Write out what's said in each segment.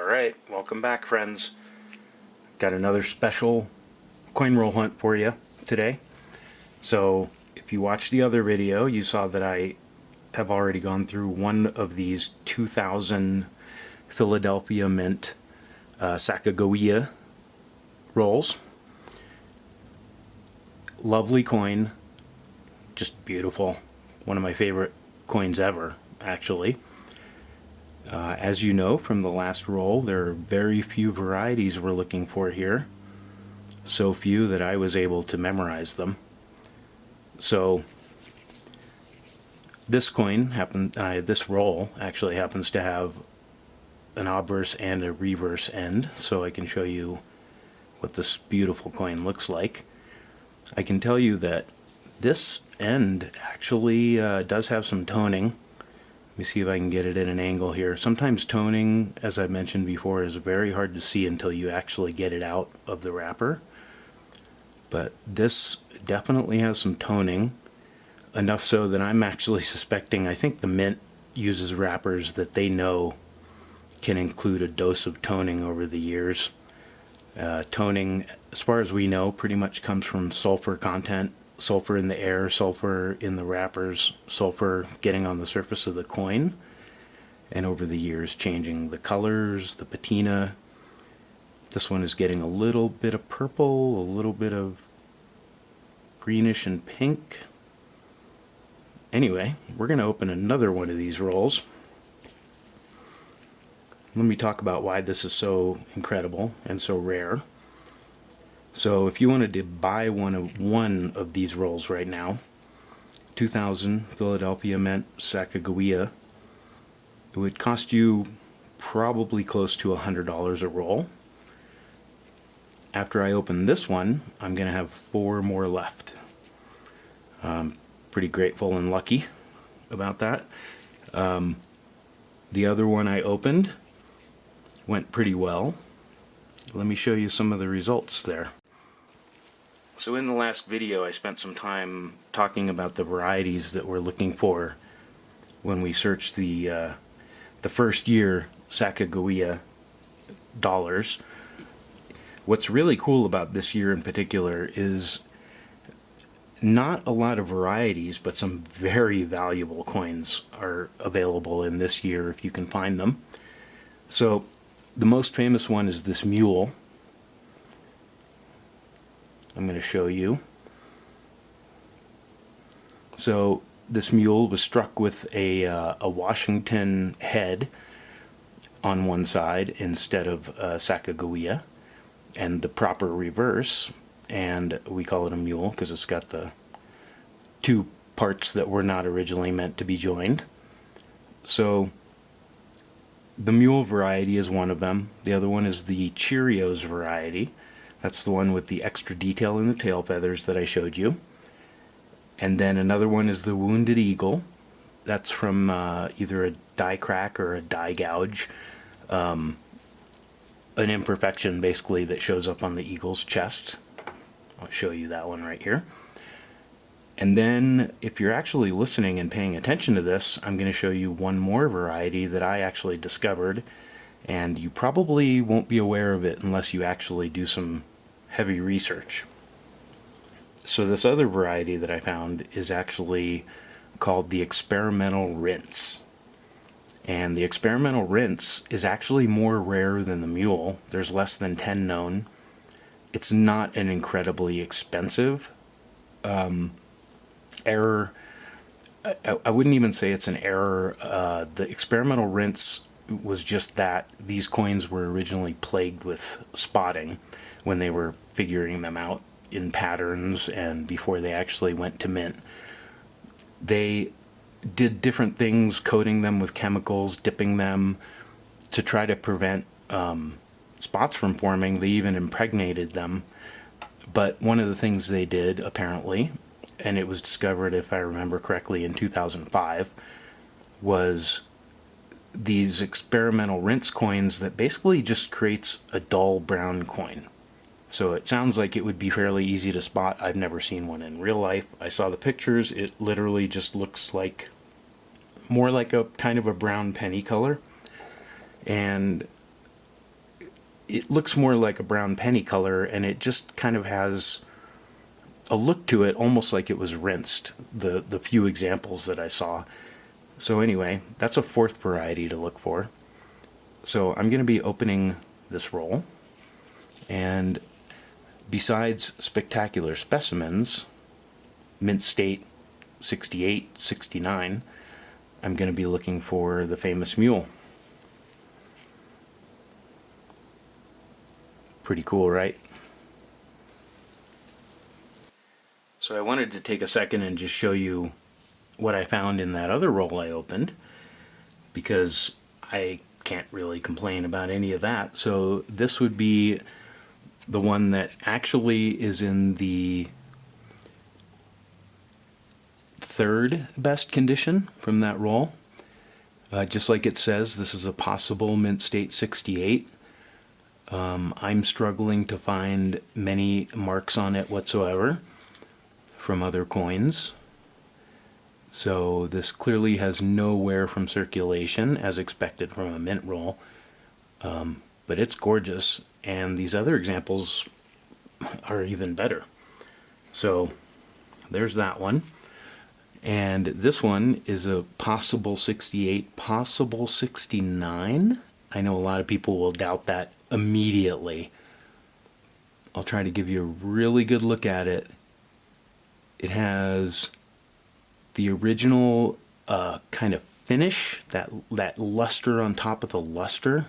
Alright, welcome back, friends. Got another special coin roll hunt for you today. So, if you watched the other video, you saw that I have already gone through one of these 2000 Philadelphia Mint Sacagawea rolls. Lovely coin, just beautiful. One of my favorite coins ever, actually. As you know from the last roll, there are very few varieties we're looking for here. So few that I was able to memorize them. So this this roll actually happens to have an obverse and a reverse end, so I can show you what this beautiful coin looks like. I can tell you that this end actually does have some toning. Let me see if I can get it at an angle here. Sometimes toning, as I mentioned before, is very hard to see until you actually get it out of the wrapper. But this definitely has some toning, enough so that I'm actually suspecting, I think the Mint uses wrappers that they know can include a dose of toning over the years. Toning, as far as we know, pretty much comes from sulfur content. Sulfur in the air, sulfur in the wrappers, sulfur getting on the surface of the coin, and over the years changing the colors, the patina. This one is getting a little bit of purple, a little bit of greenish and pink. Anyway, we're going to open another one of these rolls. Let me talk about why this is so incredible and so rare. So if you wanted to buy one of these rolls right now, 2000 Philadelphia Mint Sacagawea, it would cost you probably close to $100 a roll. After I open this one, I'm going to have 4 more left. Pretty grateful and lucky about that. The other one I opened went pretty well. Let me show you some of the results there. So in the last video I spent some time talking about the varieties that we're looking for when we search the first year Sacagawea dollars. What's really cool about this year in particular is not a lot of varieties, but some very valuable coins are available in this year if you can find them. So the most famous one is this Mule. I'm going to show you. So this Mule was struck with a Washington head on one side instead of Sacagawea, and the proper reverse, and we call it a mule because it's got the 2 parts that were not originally meant to be joined. So the Mule variety is one of them. The other one is the Cheerios variety. That's the one with the extra detail in the tail feathers that I showed you. And then another one is the Wounded Eagle. That's from either a die crack or a die gouge. An imperfection, basically, that shows up on the eagle's chest. I'll show you that one right here. And then, if you're actually listening and paying attention to this, I'm going to show you one more variety that I actually discovered, and you probably won't be aware of it unless you actually do some heavy research. So this other variety that I found is actually called the Experimental Rinse. And the Experimental Rinse is actually more rare than the Mule. There's less than 10 known. It's not an incredibly expensive error. I wouldn't even say it's an error. The Experimental Rinse was just that these coins were originally plagued with spotting when they were figuring them out in patterns and before they actually went to mint. They did different things, coating them with chemicals, dipping them to try to prevent spots from forming. They even impregnated them. But one of the things they did, apparently, and it was discovered, if I remember correctly, in 2005, was these experimental rinse coins that basically just creates a dull brown coin. So it sounds like it would be fairly easy to spot. I've never seen one in real life. I saw the pictures. It literally just looks like more like a kind of a brown penny color. And it looks more like a brown penny color, and it just kind of has a look to it almost like it was rinsed, the few examples that I saw. So anyway, that's a fourth variety to look for. So I'm going to be opening this roll, and besides spectacular specimens, mint state 68, 69, I'm going to be looking for the famous mule. Pretty cool, right? So I wanted to take a second and just show you what I found in that other roll I opened, because I can't really complain about any of that. So this would be the one that actually is in the third best condition from that roll. Just like it says, this is a possible mint state 68. I'm struggling to find many marks on it whatsoever from other coins. So this clearly has no wear from circulation, as expected from a mint roll. But it's gorgeous, and these other examples are even better. So there's that one. And this one is a possible 68, possible 69. I know a lot of people will doubt that immediately. I'll try to give you a really good look at it. It has the original kind of finish, that luster on top of the luster.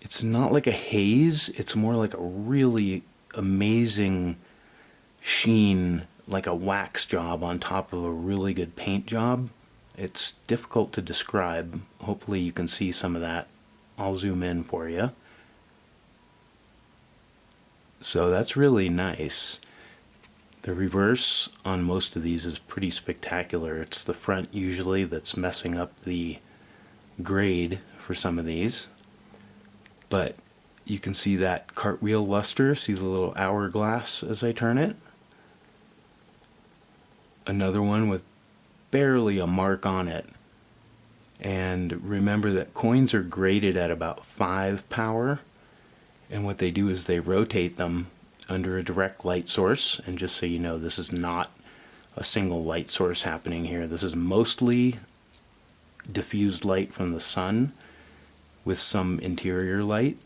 It's not like a haze, it's more like a really amazing sheen, like a wax job on top of a really good paint job. It's difficult to describe. Hopefully you can see some of that. I'll zoom in for you. So that's really nice. The reverse on most of these is pretty spectacular. It's the front usually that's messing up the grade for some of these. But you can see that cartwheel luster, see the little hourglass as I turn it? Another one with barely a mark on it. And remember that coins are graded at about 5 power, and what they do is they rotate them under a direct light source. And just so you know, this is not a single light source happening here. This is mostly diffused light from the sun with some interior light.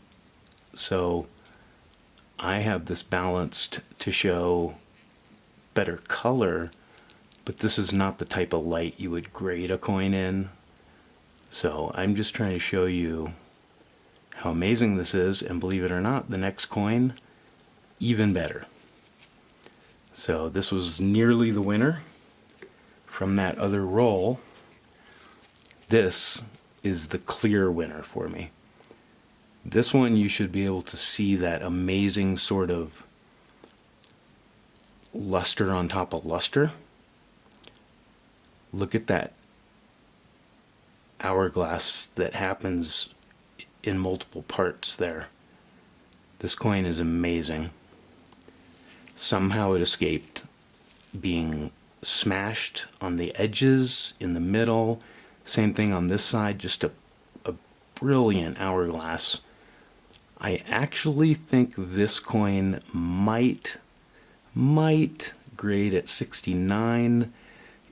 So I have this balanced to show better color, but this is not the type of light you would grade a coin in. So I'm just trying to show you how amazing this is, and believe it or not, the next coin, even better. So this was nearly the winner from that other roll. This is the clear winner for me. This one you should be able to see that amazing sort of luster on top of luster. Look at that hourglass that happens in multiple parts there. This coin is amazing. Somehow it escaped being smashed on the edges, in the middle. Same thing on this side, just a brilliant hourglass. I actually think this coin might grade at 69.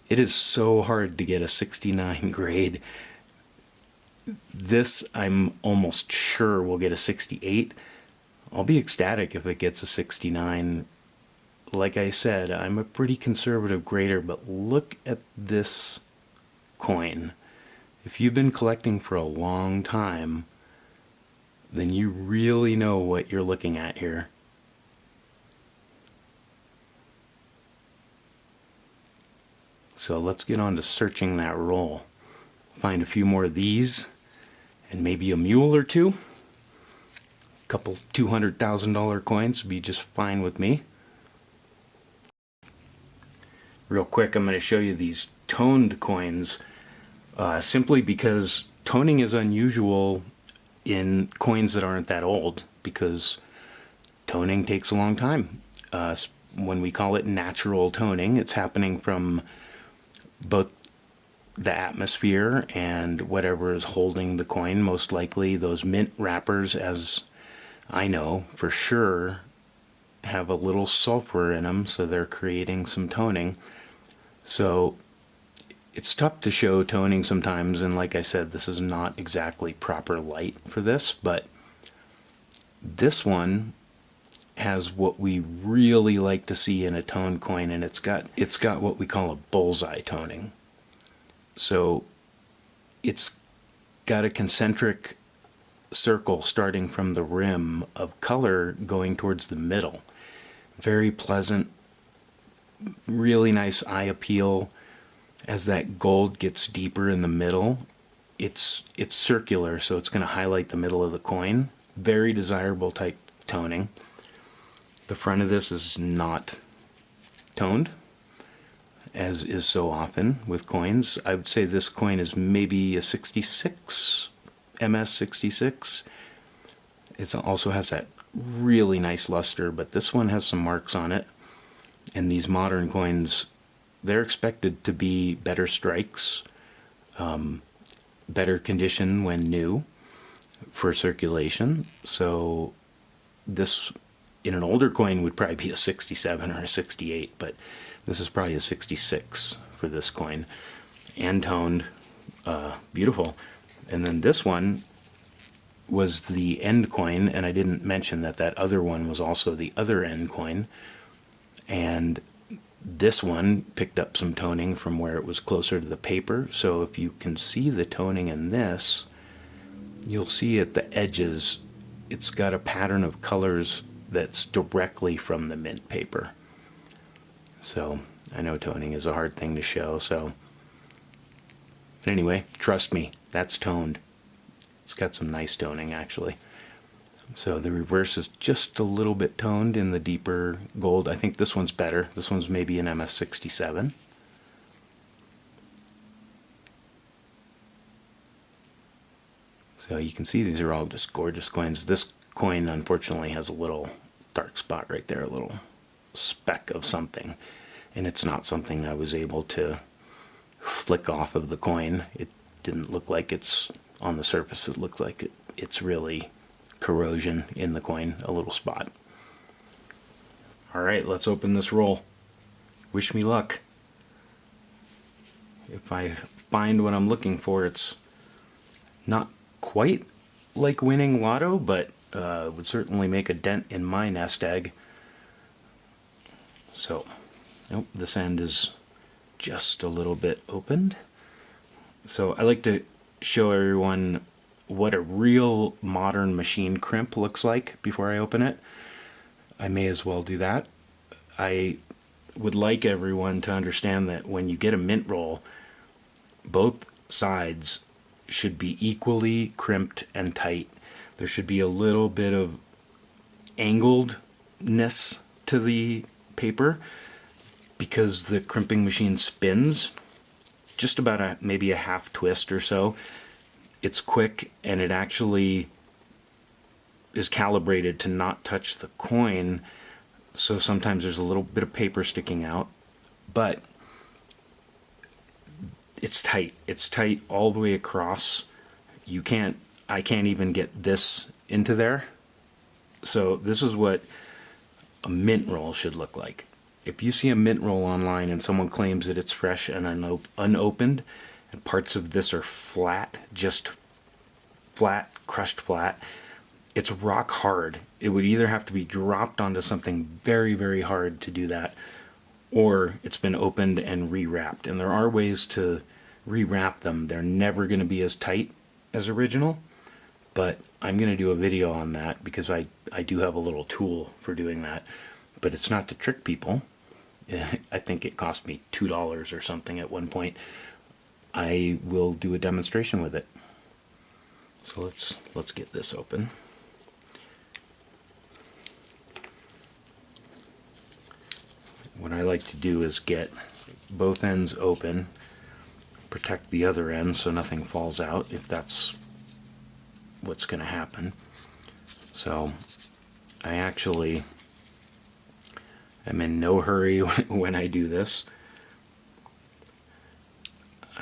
It is so hard to get a 69 grade. This I'm almost sure will get a 68. I'll be ecstatic if it gets a 69. Like I said, I'm a pretty conservative grader, but look at this coin. If you've been collecting for a long time, then you really know what you're looking at here. So let's get on to searching that roll. Find a few more of these, and maybe a mule or two. A couple $200,000 coins would be just fine with me. Real quick, I'm going to show you these toned coins, simply because toning is unusual in coins that aren't that old, because toning takes a long time. When we call it natural toning, it's happening from both the atmosphere and whatever is holding the coin. Most likely those mint wrappers, as I know for sure, have a little sulfur in them, so they're creating some toning. So it's tough to show toning sometimes, and like I said, this is not exactly proper light for this, but this one has what we really like to see in a toned coin, and it's got what we call a bullseye toning. So it's got a concentric circle starting from the rim of color going towards the middle. Very pleasant, really nice eye appeal. As that gold gets deeper in the middle, it's circular, so it's going to highlight the middle of the coin. Very desirable type toning. The front of this is not toned, as is so often with coins. I would say this coin is maybe a 66, MS66. It also has that really nice luster, but this one has some marks on it. And these modern coins, they're expected to be better strikes, better condition when new for circulation. So this in an older coin would probably be a 67 or a 68, but this is probably a 66 for this coin, and toned, beautiful. And then this one was the end coin, and I didn't mention that that other one was also the other end coin, and this one picked up some toning from where it was closer to the paper. So if you can see the toning in this, you'll see at the edges it's got a pattern of colors that's directly from the mint paper. So I know toning is a hard thing to show, so but anyway, trust me, that's toned. It's got some nice toning actually. So the reverse is just a little bit toned in the deeper gold. I think this one's better. This one's maybe an MS67. So you can see these are all just gorgeous coins. This coin unfortunately has a little dark spot right there, a little speck of something. And it's not something I was able to flick off of the coin. It didn't look like it's on the surface. It looked like it's really corrosion in the coin, a little spot. All right, let's open this roll. Wish me luck. If I find what I'm looking for, it's not quite like winning lotto, but would certainly make a dent in my nest egg. So, nope, this end is just a little bit opened. So I like to show everyone what a real modern machine crimp looks like before I open it. I may as well do that. I would like everyone to understand that when you get a mint roll, both sides should be equally crimped and tight. There should be a little bit of angledness to the paper because the crimping machine spins just about maybe a half twist or so. It's quick, and it actually is calibrated to not touch the coin, so sometimes there's a little bit of paper sticking out, but it's tight. It's tight all the way across. I can't even get this into there. So this is what a mint roll should look like. If you see a mint roll online and someone claims that it's fresh and unopened, and parts of this are flat, just flat, crushed flat, it's rock hard. It would either have to be dropped onto something very, very hard to do that, or it's been opened and rewrapped. And there are ways to rewrap them. They're never going to be as tight as original, but I'm going to do a video on that because I do have a little tool for doing that. But it's not to trick people. I think it cost me $2 or something at one point. I will do a demonstration with it. So let's get this open. What I like to do is get both ends open, protect the other end so nothing falls out if that's what's going to happen. So I actually am in no hurry when I do this.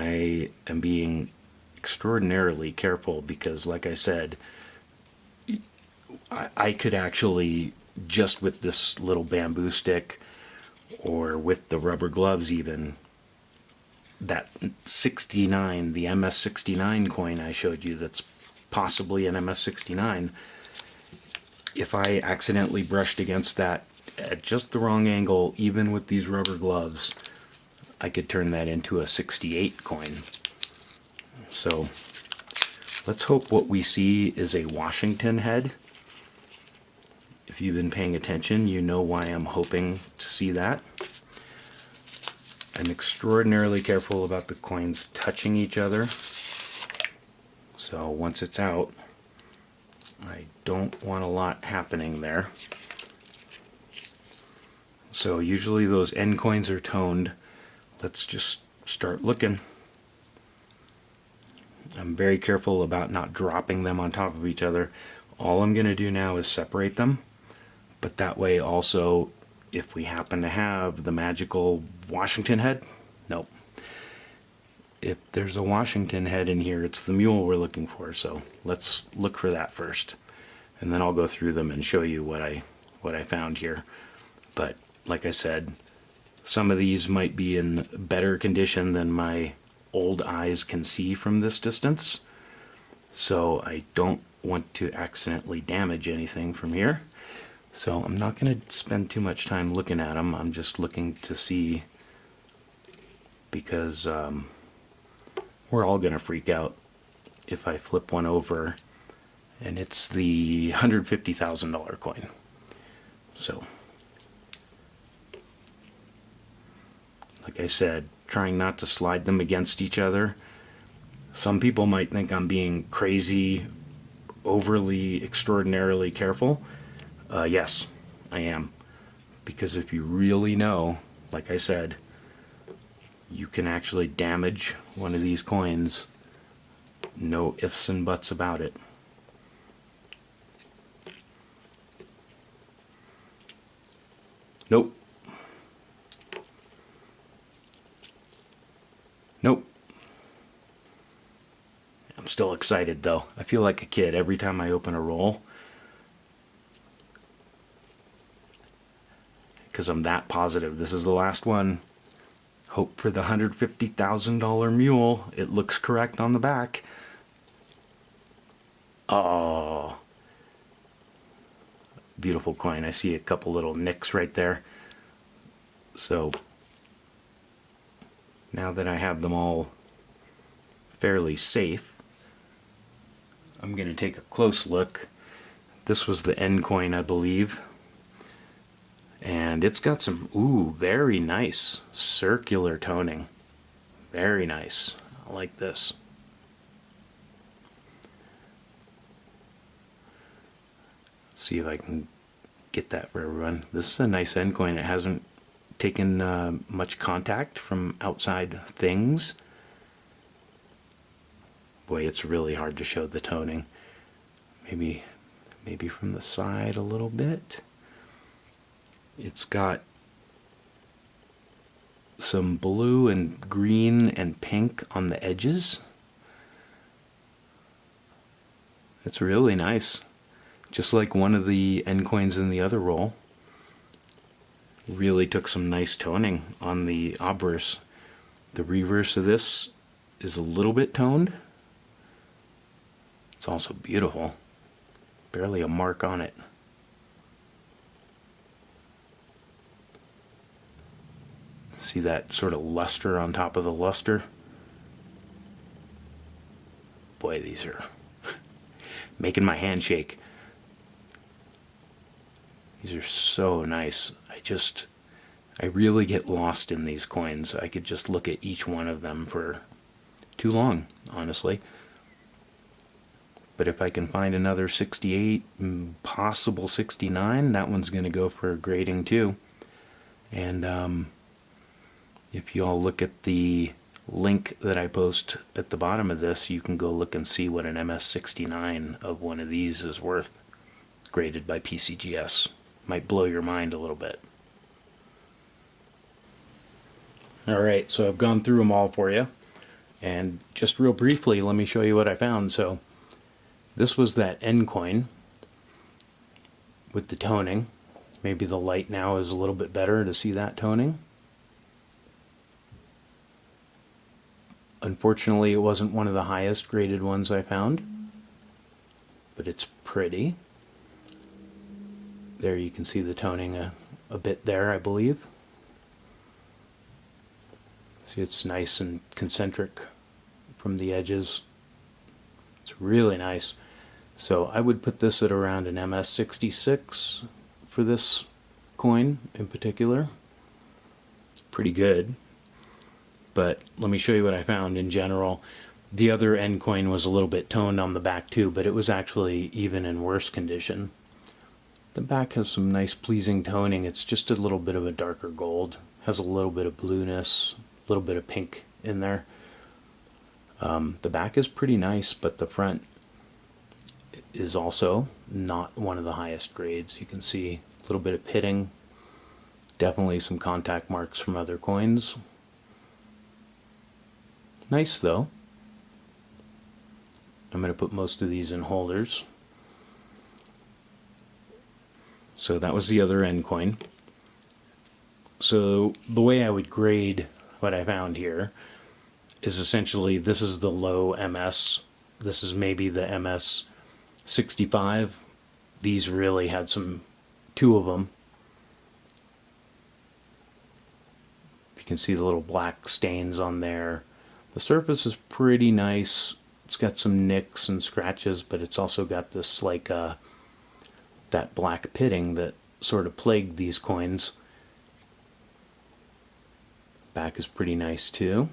I am being extraordinarily careful because, like I said, I could actually, just with this little bamboo stick or with the rubber gloves even, that 69, the MS69 coin I showed you that's possibly an MS69, if I accidentally brushed against that at just the wrong angle, even with these rubber gloves, I could turn that into a 68 coin. So let's hope what we see is a Washington head. If you've been paying attention, you know why I'm hoping to see that. I'm extraordinarily careful about the coins touching each other. So once it's out, I don't want a lot happening there. So usually those end coins are toned. Let's just start looking. I'm very careful about not dropping them on top of each other. All I'm going to do now is separate them, but that way also, if we happen to have the magical Washington head, nope. If there's a Washington head in here, it's the mule we're looking for, so let's look for that first. And then I'll go through them and show you what I found here. But like I said, some of these might be in better condition than my old eyes can see from this distance. So I don't want to accidentally damage anything from here. So I'm not going to spend too much time looking at them. I'm just looking to see, because we're all going to freak out if I flip one over and it's the $150,000 coin. So, like I said, trying not to slide them against each other. Some people might think I'm being crazy, overly, extraordinarily careful. Yes, I am. Because if you really know, like I said, you can actually damage one of these coins. No ifs and buts about it. Nope. Nope. I'm still excited though. I feel like a kid every time I open a roll, because I'm that positive this is the last one. Hope for the $150,000 mule. It looks correct on the back. Oh, beautiful coin. I see a couple little nicks right there. So now that I have them all fairly safe, I'm going to take a close look. This was the end coin, I believe. And it's got some, ooh, very nice circular toning. Very nice. I like this. Let's see if I can get that for everyone. This is a nice end coin. It hasn't taken much contact from outside things. Boy, it's really hard to show the toning. Maybe from the side a little bit. It's got some blue and green and pink on the edges. It's really nice. Just like one of the end coins in the other roll. Really took some nice toning on the obverse. The reverse of this is a little bit toned. It's also beautiful. Barely a mark on it. See that sort of luster on top of the luster? Boy, these are making my hand shake. These are so nice. I really get lost in these coins. I could just look at each one of them for too long, honestly. But if I can find another 68, possible 69, that one's going to go for grading too. And if you all look at the link that I post at the bottom of this, you can go look and see what an MS69 of one of these is worth, graded by PCGS. Might blow your mind a little bit. Alright, so I've gone through them all for you. And just real briefly, let me show you what I found. So this was that N coin with the toning. Maybe the light now is a little bit better to see that toning. Unfortunately, it wasn't one of the highest graded ones I found, but it's pretty. There you can see the toning a bit there, I believe. See, it's nice and concentric from the edges. It's really nice. So I would put this at around an MS66 for this coin in particular. It's pretty good. But let me show you what I found in general. The other N coin was a little bit toned on the back too, but it was actually even in worse condition. The back has some nice pleasing toning. It's just a little bit of a darker gold. Has a little bit of blueness, a little bit of pink in there. The back is pretty nice, but the front is also not one of the highest grades. You can see a little bit of pitting, definitely some contact marks from other coins. Nice though. I'm going to put most of these in holders. So that was the other N coin. So the way I would grade what I found here is essentially this is the low MS. This is maybe the MS65. These really had two of them. You can see the little black stains on there. The surface is pretty nice. It's got some nicks and scratches, but it's also got this like that black pitting that sort of plagued these coins. Back is pretty nice too.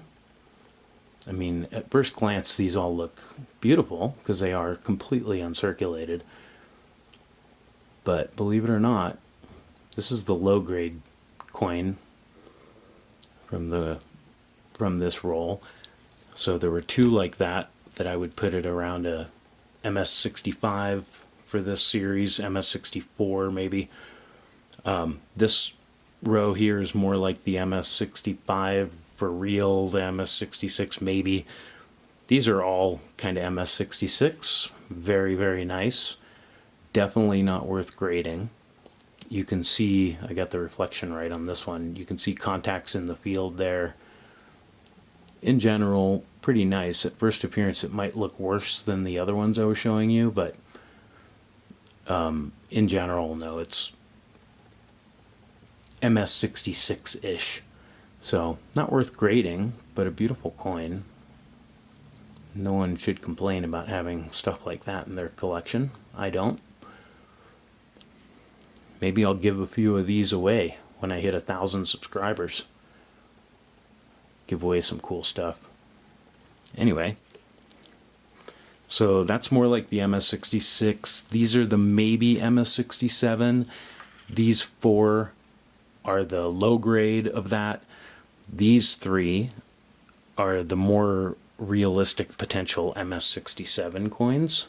I mean, at first glance, these all look beautiful because they are completely uncirculated. But believe it or not, this is the low grade coin from this roll. So there were two like that I would put it around a MS65 for this series, MS64 maybe. This row here is more like the MS65 for real, the MS66 maybe. These are all kind of MS66, very, very nice. Definitely not worth grading. You can see, I got the reflection right on this one, you can see contacts in the field there. In general, pretty nice. At first appearance it might look worse than the other ones I was showing you, but in general, no, it's MS66-ish. So, not worth grading, but a beautiful coin. No one should complain about having stuff like that in their collection. I don't. Maybe I'll give a few of these away when I hit 1,000 subscribers. Give away some cool stuff. Anyway, so that's more like the MS66. These are the maybe MS67. These four are the low grade of that. These three are the more realistic potential MS67 coins.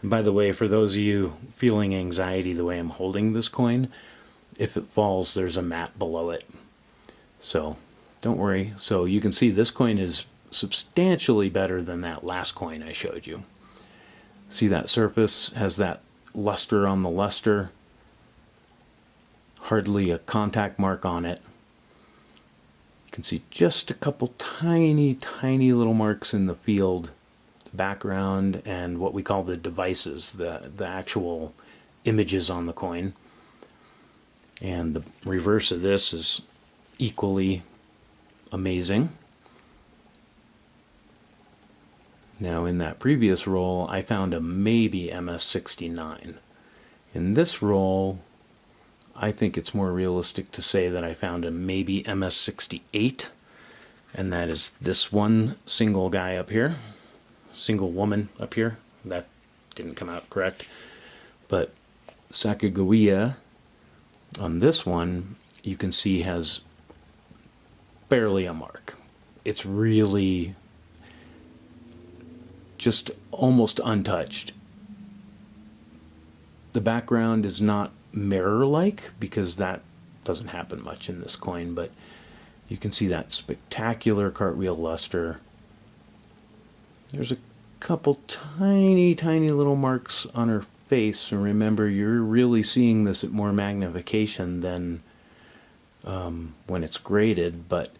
And by the way, for those of you feeling anxiety the way I'm holding this coin, if it falls, there's a mat below it. So don't worry. So you can see this coin is substantially better than that last coin I showed you. See that surface has that luster on the luster. Hardly a contact mark on it. You can see just a couple tiny, tiny little marks in the field, the background, and what we call the devices, the actual images on the coin. And the reverse of this is equally amazing. Now in that previous roll, I found a maybe MS69. In this roll, I think it's more realistic to say that I found a maybe MS68, and that is this one single guy up here, single woman up here. That didn't come out correct. But Sacagawea on this one, you can see has barely a mark. It's really just almost untouched. The background is not mirror-like because that doesn't happen much in this coin, but you can see that spectacular cartwheel luster. There's a couple tiny, tiny little marks on her face. And remember, you're really seeing this at more magnification than when it's graded, but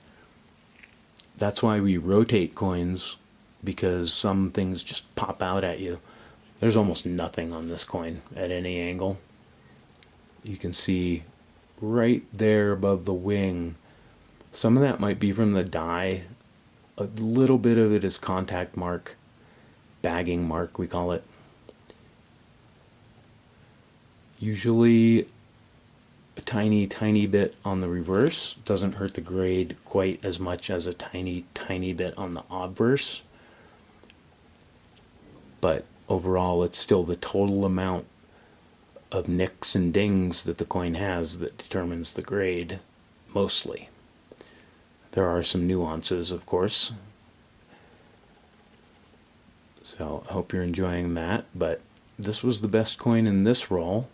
that's why we rotate coins, because some things just pop out at you. There's almost nothing on this coin at any angle. You can see right there above the wing. Some of that might be from the die. A little bit of it is contact mark, bagging mark we call it. Usually a tiny, tiny bit on the reverse doesn't hurt the grade quite as much as a tiny, tiny bit on the obverse. But overall, it's still the total amount of nicks and dings that the coin has that determines the grade, mostly. There are some nuances, of course. So I hope you're enjoying that, but this was the best coin in this roll.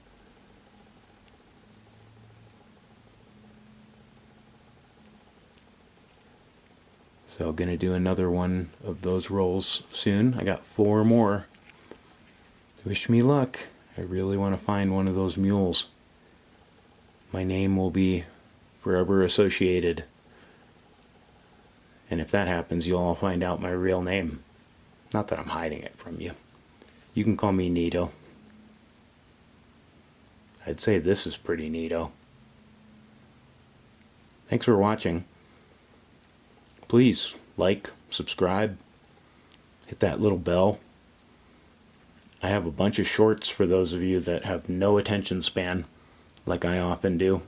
So I'm going to do another one of those rolls soon. I got 4 more. Wish me luck. I really want to find one of those mules. My name will be forever associated. And if that happens, you'll all find out my real name. Not that I'm hiding it from you. You can call me Neato. I'd say this is pretty neato. Thanks for watching. Please like, subscribe, hit that little bell. I have a bunch of shorts for those of you that have no attention span, like I often do.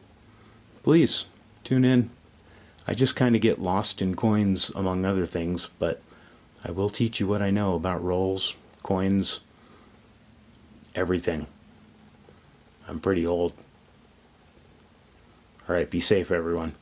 Please tune in. I just kind of get lost in coins, among other things, but I will teach you what I know about rolls, coins, everything. I'm pretty old. All right, be safe, everyone.